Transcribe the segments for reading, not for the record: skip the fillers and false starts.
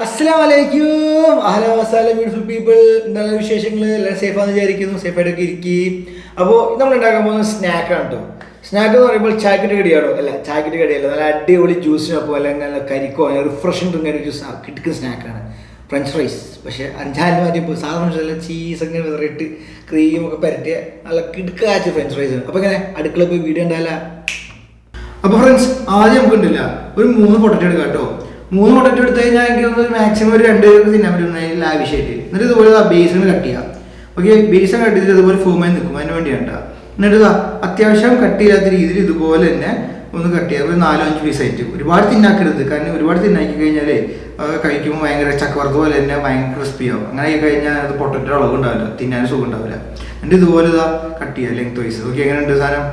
അസ്സലാമലൈക്കും അഹ്ലൻ വസഹ്ലൻ beautiful people. എന്താണ് വിശേഷങ്ങൾ? എല്ലാം സേഫാന്ന് വിചാരിക്കുന്നു. സേഫായിട്ടൊക്കെ ഇരിക്കും. അപ്പോൾ നമ്മൾ ഉണ്ടാക്കാൻ പോകുന്ന സ്നാക്കാണ് കേട്ടോ. സ്നാക്ക് എന്ന് പറയുമ്പോൾ ചായക്കിട്ട് കടിയാണോ? അല്ല, ചായക്കിട്ട് കടിയല്ല, നല്ല അടിപൊളി ജ്യൂസിനൊപ്പം അല്ലെങ്കിൽ നല്ല കരിക്കോ അല്ലെങ്കിൽ റിഫ്രഷിംഗ് ഡ്രിങ്ക് ജ്യൂസ് കിട്ടുന്ന സ്നാക്കാണ് ഫ്രഞ്ച് ഫ്രൈസ്. പക്ഷേ അഞ്ചാല് മാറ്റിപ്പോൾ സാധാരണ ചീസ് അങ്ങനെ വിതറിയിട്ട് ക്രീമൊക്കെ പരട്ടിയ നല്ല കിടുക്കാച്ച ഫ്രഞ്ച് ഫ്രൈസ് ആണ്. അപ്പോൾ ഇങ്ങനെ അടുക്കള പോയി വീഡിയോ ഉണ്ടാവില്ല. അപ്പോൾ ഫ്രണ്ട്സ്, ആദ്യം നമുക്ക് ഉണ്ടില്ല ഒരു 3 പൊട്ടറ്റോ എടുക്കാം കേട്ടോ. 3 പൊട്ടറ്റോ എടുത്ത് കഴിഞ്ഞാൽ എനിക്ക് ഒന്ന് മാക്സിമം ഒരു 2 പേർക്ക് തിന്നാൻ പറ്റുന്ന ആവശ്യമായിട്ട്. എന്നിട്ട് ഇതുപോലെ ബേസിന് കട്ട് ചെയ്യാം. ഓക്കെ, ബേസിന് കട്ട് ചെയ്തിട്ട് ഇതുപോലെ ഫൂമായി നിൽക്കും, അതിന് വേണ്ടിയാണ് കേട്ടോ. എന്നിട്ട് അത്യാവശ്യം കട്ട് ചെയ്യാത്ത രീതിയിൽ ഇതുപോലെ തന്നെ ഒന്ന് കട്ട് ചെയ്യാം. ഒരു 4-5 പീസായിട്ട്. ഒരുപാട് തിന്നാക്കരുത്, കാരണം ഒരുപാട് തിന്നാക്കി കഴിഞ്ഞാൽ കഴിക്കുമ്പോൾ ഭയങ്കര ചക്കവറുത്ത പോലെ തന്നെ ഭയങ്കര ക്രിസ്പി ആവും. അങ്ങനെ ആയി കഴിഞ്ഞാൽ അത് പൊട്ടറ്റോ അളവ് ഉണ്ടാവില്ല, തിന്നാൻ സുഖം ഉണ്ടാവില്ല. എന്നിട്ട് ഇതുപോലെ കട്ട് ചെയ്യുക ലെങ്ത് വൈസ്. ഓക്കെ, എങ്ങനെയുണ്ട് സാധനം?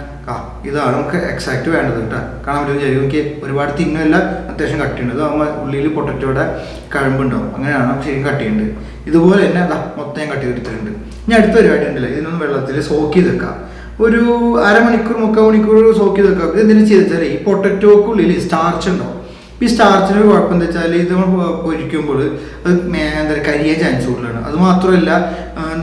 ഇതാണ് നമുക്ക് എക്സാക്ട് വേണ്ടത് കേട്ടോ. കാണാൻ പറ്റുമെന്ന് വിചാരിക്കും. എനിക്ക് ഒരുപാട് തിന്നല്ല, അത്യാവശ്യം കട്ട് ചെയ്യേണ്ടത്. ആകുമ്പോൾ ഉള്ളിൽ പൊട്ടറ്റോയുടെ കഴമ്പുണ്ടാവും. അങ്ങനെയാണ് ശരിക്കും കട്ട് ചെയ്യേണ്ടത്. ഇതുപോലെ തന്നെ മൊത്തം ഞാൻ കട്ട് ചെയ്തെടുത്തിട്ടുണ്ട്. ഇനി അടുത്ത പരിപാടി ഉണ്ടല്ലോ, ഇതിനൊന്ന് വെള്ളത്തിൽ സോക്ക് ചെയ്ത് വെക്കാം. ഒരു അരമണിക്കൂർ 3/4 മണിക്കൂർ സോക്ക് ചെയ്ത് വെക്കാം. ഇത് എന്തിനു ചെയ്താൽ ഈ പൊട്ടറ്റോക്കുള്ളിൽ സ്റ്റാർച്ച് ഉണ്ടാവും. ഈ സ്റ്റാർച്ചിന് കുഴപ്പം എന്താ വെച്ചാൽ ഇത് നമ്മൾ പൊരിക്കുമ്പോൾ അത് എന്താ കരിയാൻ ചാൻസ് കൂടുതലാണ്. അത് മാത്രമല്ല,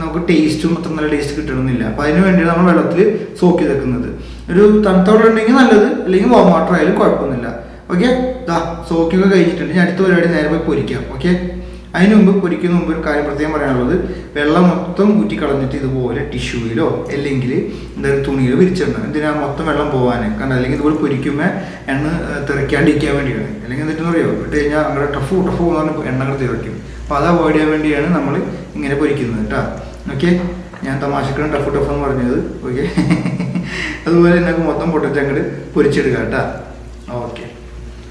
നമുക്ക് ടേസ്റ്റും അത്ര നല്ല ടേസ്റ്റ് കിട്ടണമെന്നില്ല. അപ്പോൾ അതിന് വേണ്ടിയാണ് നമ്മൾ വെള്ളത്തിൽ സോക്ക് ചെയ്ത് വെക്കുന്നത്. ഒരു തണുത്തോളം ഉണ്ടെങ്കിൽ നല്ലത്, അല്ലെങ്കിൽ വാം വാട്ടർ ആയാലും കുഴപ്പമൊന്നുമില്ല. ഓക്കെ, സോക്കൊക്കെ കഴിഞ്ഞിട്ടുണ്ട്. ഞാൻ അടുത്ത പരിപാടി നേരെ പോയി പൊരിക്കാം. ഓക്കെ, അതിന് മുമ്പ് പൊരിക്കുന്ന മുമ്പ് ഒരു കാര്യം പ്രത്യേകം പറയാനുള്ളത്, വെള്ളം മൊത്തം ഊറ്റി കളഞ്ഞിട്ട് ഇതുപോലെ ടിഷ്യൂയിലോ അല്ലെങ്കിൽ എന്തായാലും തുണിയിലോ വിരിച്ചിടണം. എന്തിനാ മൊത്തം വെള്ളം പോകാൻ കണ്ട. അല്ലെങ്കിൽ ഇതുപോലെ പൊരിക്കുമ്പോൾ എണ്ണ തെറിക്കാണ്ടിരിക്കാൻ വേണ്ടിയാണ്. അല്ലെങ്കിൽ എന്നിട്ടെന്ന് പറയുമോ, ഇട്ട് കഴിഞ്ഞാൽ അങ്ങനെ ടഫ് എന്ന് പറഞ്ഞാൽ എണ്ണകൾ തെറിക്കും. അപ്പോൾ അത് അവോയ്ഡ് ചെയ്യാൻ വേണ്ടിയാണ് നമ്മൾ ഇങ്ങനെ പൊരിക്കുന്നത് കേട്ടോ. ഓക്കെ, ഞാൻ തമാശക്കാണ് ടഫ് എന്ന് പറഞ്ഞത്. ഓക്കെ, അതുപോലെ തന്നെ മൊത്തം പൊട്ടറ്റോ അങ്ങോട്ട് പൊരിച്ചെടുക്കാം കേട്ടോ. ഓക്കെ,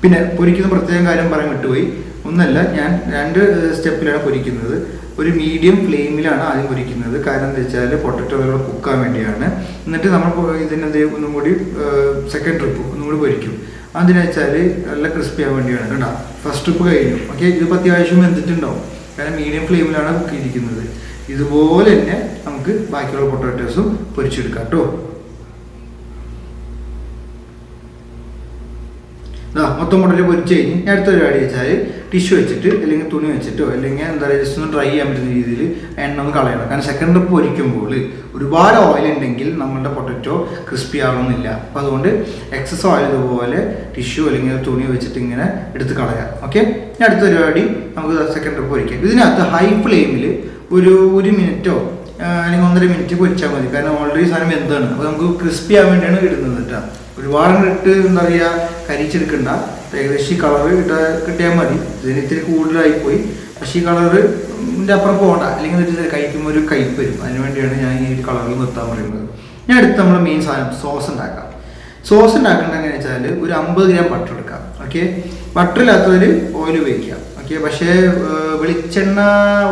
പിന്നെ പൊരിക്കുന്ന പ്രത്യേകം കാര്യം പറയാൻ വിട്ടുപോയി. ഒന്നല്ല, ഞാൻ 2 സ്റ്റെപ്പിലാണ് പൊരിക്കുന്നത്. ഒരു മീഡിയം ഫ്ലെയിമിലാണ് ആദ്യം പൊരിക്കുന്നത്. കാരണം എന്താ വെച്ചാൽ പൊട്ടറ്റോ കുക്കാൻ വേണ്ടിയാണ്. എന്നിട്ട് നമ്മൾ ഇതിനെന്ത് ഒന്നും കൂടി സെക്കൻഡ് ട്രിപ്പ് ഒന്നും കൂടി പൊരിക്കും. അതിന് വെച്ചാൽ നല്ല ക്രിസ്പി ആവാൻ വേണ്ടിയാണ് കേട്ടോ. ഫസ്റ്റ് ട്രിപ്പ് കഴിഞ്ഞു. ഓക്കെ, ഇതിപ്പോൾ അത്യാവശ്യം വെന്തിട്ടുണ്ടാവും, കാരണം മീഡിയം ഫ്ലെയിമിലാണ് കുക്ക് ചെയ്തിരിക്കുന്നത്. ഇതുപോലെ തന്നെ നമുക്ക് ബാക്കിയുള്ള പൊട്ടറ്റോസും പൊരിച്ചെടുക്കാം കേട്ടോ. മൊത്തം പൊട്ടറ്റോ പൊരിച്ച് കഴിഞ്ഞ് ഞാൻ അടുത്ത പരിപാടി വെച്ചാൽ ടിഷ്യൂ വെച്ചിട്ട് അല്ലെങ്കിൽ തുണി വെച്ചിട്ടോ അല്ലെങ്കിൽ എന്താ പറയുക ജസ്റ്റ് ഒന്ന് ഡ്രൈ ചെയ്യാൻ പറ്റുന്ന രീതിയിൽ എണ്ണ ഒന്ന് കളയണം. കാരണം സെക്കൻഡ് ട്രിപ്പ് പൊരിക്കുമ്പോൾ ഒരുപാട് ഓയിൽ ഉണ്ടെങ്കിൽ നമ്മളുടെ പൊട്ടറ്റോ ക്രിസ്പി ആവണമെന്നില്ല. അപ്പോൾ അതുകൊണ്ട് എക്സസ് ഓയിൽ ഇതുപോലെ ടിഷ്യൂ അല്ലെങ്കിൽ തുണി വെച്ചിട്ട് ഇങ്ങനെ എടുത്ത് കളയാം. ഓക്കെ, ഞാൻ അടുത്ത പരിപാടി നമുക്ക് സെക്കൻഡ് ട്രിപ്പ് പൊരിക്കാം. ഇതിനകത്ത് ഹൈ ഫ്ലെയിമിൽ ഒരു 1 മിനിറ്റോ അല്ലെങ്കിൽ 1.5 മിനിറ്റ് പൊരിച്ചാൽ മതി. കാരണം ഓൾറെഡി സാധനം എന്താണ്, അപ്പോൾ നമുക്ക് ക്രിസ്പി ആവാൻ വേണ്ടിയാണ് ഇടുന്നത് കേട്ടോ. ഒരുപാട് ഇട്ട് എന്താ പറയുക കരിച്ചെടുക്കണ്ട. ഏകദേശം ഈ കളറ് കിട്ടിയാൽ മതി. ഇതിന് ഇത്തിരി കൂടുതലായിപ്പോയി, പക്ഷേ ഈ കളറിൻ്റെ അപ്പുറം പോകണ്ട, അല്ലെങ്കിൽ കഴിക്കുമ്പോൾ ഒരു കയ്പ്പ് വരും. അതിന് വേണ്ടിയാണ് ഞാൻ ഈ കളറിൽ നിർത്താൻ പറയുന്നത്. ഞാൻ അടുത്ത് നമ്മൾ മെയിൻ സാധനം സോസ് ഉണ്ടാക്കാം. സോസ് ഉണ്ടാക്കേണ്ടത് എങ്ങനെയാണെന്ന് വെച്ചാൽ ഒരു 50 ഗ്രാം ബട്ടർ എടുക്കാം. ഓക്കെ, ബട്ടർ ഇല്ലാത്തവർ ഓയിൽ ഉപയോഗിക്കാം. ഓക്കെ, പക്ഷേ വെളിച്ചെണ്ണ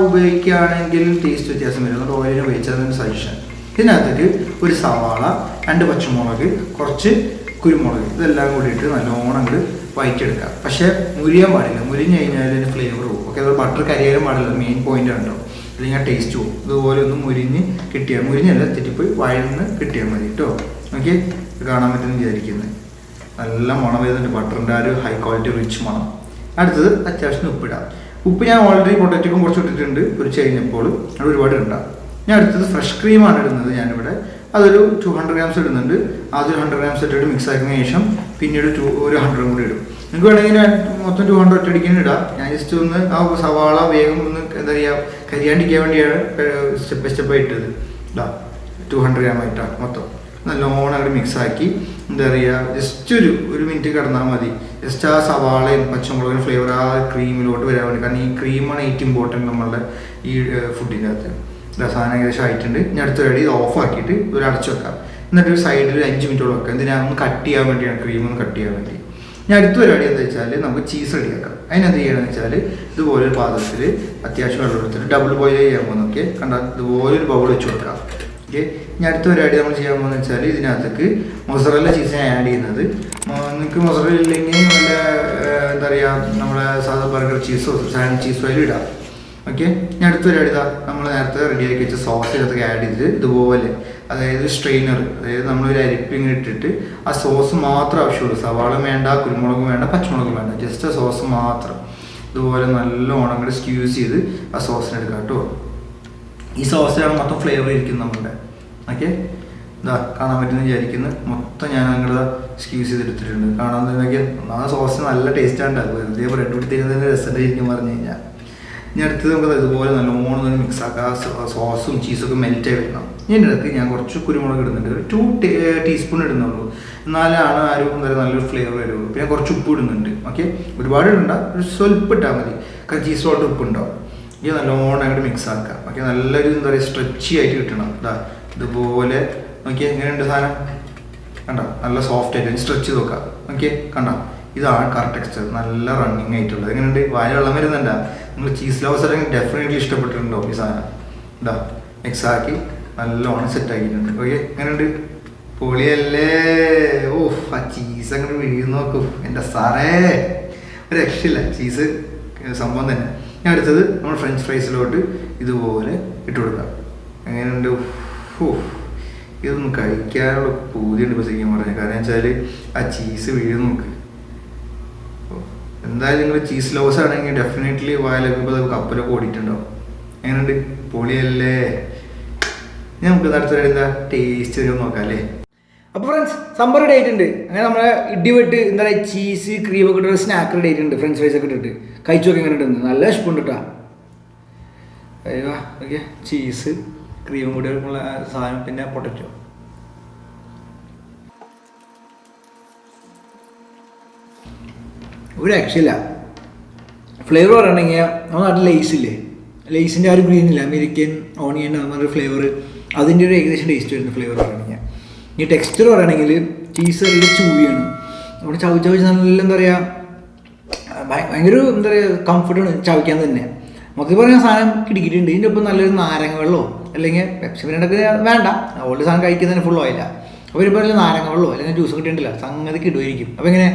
ഉപയോഗിക്കുകയാണെങ്കിൽ ടേസ്റ്റ് വ്യത്യാസം വരും. അതുകൊണ്ട് ഓയിലിന് ഉപയോഗിച്ചതിന് സജഷൻ. ഇതിനകത്തേക്ക് ഒരു സവാള, 2 പച്ചമുളക്, കുറച്ച് കുരുമുളക്, ഇതെല്ലാം കൂടിയിട്ട് നല്ലോണം അങ്ങോട്ട് വഴറ്റിയെടുക്കാം. പക്ഷേ മുരിയാൻ പാടില്ല. മുരിഞ്ഞ് കഴിഞ്ഞാൽ അതിന് ഫ്ലേവർ പോകും. ഓക്കെ, അത് ബട്ടർ കരിയാനും പാടില്ല, മെയിൻ പോയിന്റ് ഉണ്ടോ, അല്ലെങ്കിൽ ആ ടേസ്റ്റ് പോകും. ഇതുപോലെ ഒന്ന് മുരിഞ്ഞ് കിട്ടിയാൽ, മുരിഞ്ഞല്ല തെറ്റിപ്പോയി വഴന്ന് കിട്ടിയാൽ മതി കേട്ടോ. ഓക്കെ, കാണാൻ പറ്റുമെന്ന് വിചാരിക്കുന്നത്. നല്ല മണം വരുന്നുണ്ട്, ബട്ടറിൻ്റെ ആ ഒരു ഹൈ ക്വാളിറ്റി റിച്ച് മണം. അടുത്തത് അത്യാവശ്യം ഉപ്പിടാം. ഉപ്പ് ഞാൻ ഓൾറെഡി പൊട്ടറ്റോക്കും കുറച്ച് ഇട്ടിട്ടുണ്ട് പൊരിച്ച് കഴിഞ്ഞപ്പോൾ. അത് ഒരുപാട് ഇടാം. ഞാൻ അടുത്തത് ഫ്രഷ് ക്രീമാണ് ഇടുന്നത്. ഞാനിവിടെ അതൊരു 200 ഗ്രാംസ് ഇടുന്നുണ്ട്. ആദ്യം 100 ഗ്രാംസ് ഇട്ടിട്ട് മിക്സ് ആക്കിയതിന് ശേഷം പിന്നീട് ഒരു 100 കൂടി ഇടും. നിങ്ങൾക്ക് വേണമെങ്കിൽ മൊത്തം 200 ഒറ്റയടിക്കാൻ ഇടാം. ഞാൻ ജസ്റ്റ് ഒന്ന് ആ സവാള വേഗം ഒന്ന് എന്താ പറയുക കരിയാണ്ടിരിക്കാൻ വേണ്ടിയാണ് സ്റ്റെപ്പ് ഇട്ടത്. 200 ഗ്രാം ആയിട്ടാണ് മൊത്തം. നല്ലോണം അങ്ങോട്ട് മിക്സ് ആക്കി എന്താ പറയുക ജസ്റ്റ് ഒരു മിനിറ്റ് കിടന്നാൽ മതി. ജസ്റ്റ് ആ സവാളയും പച്ചമുളകും ഫ്ലേവർ ആ ക്രീമിലോട്ട് വരാൻ വേണ്ടി. കാരണം ഈ ക്രീമാണ് ഏറ്റവും ഇമ്പോർട്ടൻറ്റ് നമ്മളുടെ ഈ ഫുഡിൻ്റെ അകത്ത്. സാധനം ഏകദേശം ആയിട്ടുണ്ട്. ഞാൻ അടുത്ത പരിപാടി ഇത് ഓഫ് ആക്കിയിട്ട് ഒരു അടച്ചു വെക്കാം. എന്നിട്ട് ഒരു സൈഡിൽ 5 മിനിറ്റോളം വെക്കാം. എന്തിനാ ഒന്ന് കട്ട് ചെയ്യാൻ വേണ്ടിയാണ്, ക്രീം ഒന്ന് കട്ട് ചെയ്യാൻ വേണ്ടി. ഞാൻ അടുത്ത പരിപാടി എന്താ വെച്ചാൽ നമുക്ക് ചീസ് റെഡിയാക്കാം. അതിനെന്ത് ചെയ്യണമെന്ന് വെച്ചാൽ ഇതുപോലെ ഒരു പാത്രത്തിൽ അത്യാവശ്യം വെള്ളം എടുത്തിട്ട് ഡബിൾ ബോയിൽ ചെയ്യാൻ പോകുന്നൊക്കെ കണ്ട ഇതുപോലെ ഒരു ബൗൾ വെച്ച് കൊടുക്കാം. ഓക്കെ, ഞാൻ അടുത്ത പരിപാടി നമ്മൾ ചെയ്യാൻ പോകുന്നത് വെച്ചാൽ ഇതിനകത്തേക്ക് മൊസറല്ല ചീസ് ഞാൻ ആഡ് ചെയ്യുന്നത്. നിങ്ങൾക്ക് മൊസറല്ല ഇല്ലെങ്കിൽ നല്ല എന്താ പറയുക നമ്മളെ സാധാ ബർഗർ ചീസോ സാൻഡ് ചീസോ അതിൽ ഇടാം. ഓക്കെ, ഞാൻ അടുത്ത പരിപാടി നമ്മൾ നേരത്തെ റെഡിയാക്കി വെച്ച സോസ് ഇതിനകത്തേക്ക് ആഡ് ചെയ്തിട്ട് ഇതുപോലെ, അതായത് സ്ട്രെയിനർ, അതായത് നമ്മളൊരു അരിപ്പിങ് ഇട്ടിട്ട് ആ സോസ് മാത്രം ആവശ്യമുള്ളൂ. സവാള വേണ്ട, കുരുമുളകും വേണ്ട, പച്ചമുളകും വേണ്ട, ജസ്റ്റ് ആ സോസ് മാത്രം. ഇതുപോലെ നല്ലോണം കൂടെ സ്ക്യൂസ് ചെയ്ത് ആ സോസിന് എടുക്കാം കേട്ടോ. ഈ സോസിലാണ് മൊത്തം ഫ്ലേവർ ഇരിക്കുന്നത് നമ്മളുടെ. ഓക്കെ, ഇതാ കാണാൻ പറ്റുന്ന വിചാരിക്കുന്നത് മൊത്തം ഞാൻ അങ്ങോട്ട് സ്ക്യൂസ് ചെയ്തെടുത്തിട്ടുണ്ട്. കാണാൻ തന്നെ ആ സോസ് നല്ല ടേസ്റ്റ് ഉണ്ടാകും. വെറുതെ ബ്രെഡ് പിടിത്തിരുന്നതിൻ്റെ രസം ശരിക്കും പറഞ്ഞു കഴിഞ്ഞാൽ. ഇനി അടുത്തത് നമുക്ക് ഇതുപോലെ നല്ലോണം തന്നെ മിക്സ് ആക്കാം. സോസും ചീസൊക്കെ മെൽറ്റായി വരണം. ഇതിൻ്റെ അടുത്ത് ഞാൻ കുറച്ച് കുരുമുളക് ഇടുന്നുണ്ട്. ഒരു 2 ടീസ്പൂൺ ഇടുന്നുള്ളൂ, എന്നാലാണ് ആ ഒരു നല്ലൊരു ഫ്ലേവർ വരുള്ളൂ. പിന്നെ കുറച്ച് ഉപ്പ് ഇടുന്നുണ്ട്. ഓക്കെ, ഒരുപാട് ഇടണ്ട, ഒരു സ്വല്പം ഇട്ടാൽ മതി, കാരണം ചീസ് വളരെ ഉപ്പ് ഉണ്ടാവും. ഇത് നല്ലോണം അങ്ങോട്ട് മിക്സ് ആക്കാം. ഓക്കെ, നല്ലൊരു സ്ട്രെച്ചി ആയിട്ട് കിട്ടണം. ഇതുപോലെ നോക്കിയാൽ എങ്ങനെയുണ്ട് സാധനം, കണ്ടോ? നല്ല സോഫ്റ്റ് ആയിട്ട് സ്ട്രെച്ച് ചെയ്ത് നോക്കാം. ഓക്കെ, കണ്ടോ? ഇതാണ് കറക്റ്റ് ടെക്സ്ചർ, നല്ല റണ്ണിങ് ആയിട്ടുള്ളത്. എങ്ങനെയുണ്ട്? വായ വെള്ളം വരുന്നുണ്ടാ? നിങ്ങൾ ചീസ് ലവേഴ്സ് അല്ലെങ്കിൽ ഡെഫിനറ്റ്ലി ഇഷ്ടപ്പെട്ടിട്ടുണ്ടോ ഈ സാധനം? ഇതാ മിക്സ് ആക്കി നല്ലോണം സെറ്റ് ആക്കിയിട്ടുണ്ട്. ഓക്കെ, എങ്ങനെയുണ്ട്? പൊളിയല്ലേ? ഓ, ആ ചീസ് അങ്ങോട്ട് വീഴുന്നു നോക്കൂ എൻ്റെ സാറേ, ഒരു രക്ഷയില്ല. ചീസ് സംഭവം തന്നെ. ഇനി അടുത്തത് നമ്മൾ ഫ്രഞ്ച് ഫ്രൈസിലോട്ട് ഇതുപോലെ ഇട്ട് കൊടുക്കാം. എങ്ങനെയുണ്ട്? ഓ, ഇതൊന്നും കഴിക്കാനുള്ള പൂതിയുണ്ട് ഇപ്പോൾ ശരിക്കും പറഞ്ഞത്. കാരണം വെച്ചാൽ ആ ചീസ് വീഴുന്നു നോക്ക്. എന്തായാലും നിങ്ങൾ ചീസ് ലവേഴ്സ് ആണെങ്കിൽ ഡെഫിനറ്റ്ലി വായിലൊക്കെ കപ്പലൊക്കെ ഓടിയിട്ടുണ്ടാവും. എങ്ങനെയുണ്ട്? പൊളിയല്ലേ? നമുക്ക് അടുത്ത എന്താ ടേസ്റ്റ് വരും നോക്കാം അല്ലേ? അപ്പോൾ ഫ്രണ്ട്സ്, സംഭവം റെഡി ആയിട്ടുണ്ട്. അങ്ങനെ നമ്മളെ ഇടിവെട്ട് എന്താ പറയുക, ചീസ് ക്രീമൊക്കെ ഇട്ടൊരു സ്നാക്ക് റെഡി ആയിട്ടുണ്ട്. ഫ്രഞ്ച് ഫ്രൈസ് ഒക്കെ ഇട്ടിട്ട് കഴിച്ചു നോക്കി എങ്ങനെ ഉണ്ട്? നല്ല ഇഷ്ടമുണ്ട് കേട്ടോ. അയ്യോ, ഓക്കെ, ചീസ് ക്രീമും കൂടി ഉള്ള സാധനം, പിന്നെ പൊട്ടറ്റോ. ഒരു രക്ഷയില്ല. ഫ്ലേവർ പറയുകയാണെങ്കിൽ നമ്മുടെ നാട്ടിൽ ലേസ് ഇല്ലേ, ലേസിൻ്റെ ആ ഒരു ഗ്രീൻ ഇല്ല, അമേരിക്കൻ ഓണിയൻ ഒരു ഫ്ലേവർ, അതിൻ്റെ ഒരു ഏകദേശം ടേസ്റ്റ് വരുന്ന ഫ്ലേവർ പറയുകയാണെങ്കിൽ. ഈ ടെക്സ്ചർ പറയുകയാണെങ്കിൽ ചീസ് നല്ല ചൂവിയാണ്. നമ്മുടെ ചവിച്ച് നല്ല എന്താ പറയുക, ഭയങ്കര എന്താ പറയുക കംഫർട്ടാണ് ചവയ്ക്കാൻ തന്നെ. മൊത്തത്തിൽ പറഞ്ഞ സാധനം കിടിക്കിട്ടുണ്ട്. ഇതിൻ്റെ ഒപ്പം നല്ലൊരു നാരങ്ങ വെള്ളമോ അല്ലെങ്കിൽ പെപ്സി മിരിണ്ടൊക്കെ വേണ്ട, ഓൾഡ് സാധനം കഴിക്കുന്നതിന് ഫുൾ ഓയില്ല. അപ്പോൾ ഇപ്പോൾ നാരങ്ങ വെള്ളമോ അല്ലെങ്കിൽ ജ്യൂസ് കിട്ടിയിട്ടില്ല, സംഗതി കിടുമായിരിക്കും. അപ്പോൾ ഇങ്ങനെ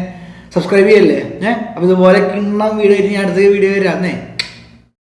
സബ്സ്ക്രൈബ് ചെയ്യല്ലേ. അപ്പോൾ ഇതുപോലെ കിണ്ണം വീഡിയോ ആയിട്ട് ഞാൻ അടുത്ത വീഡിയോ വരാം എന്നേ.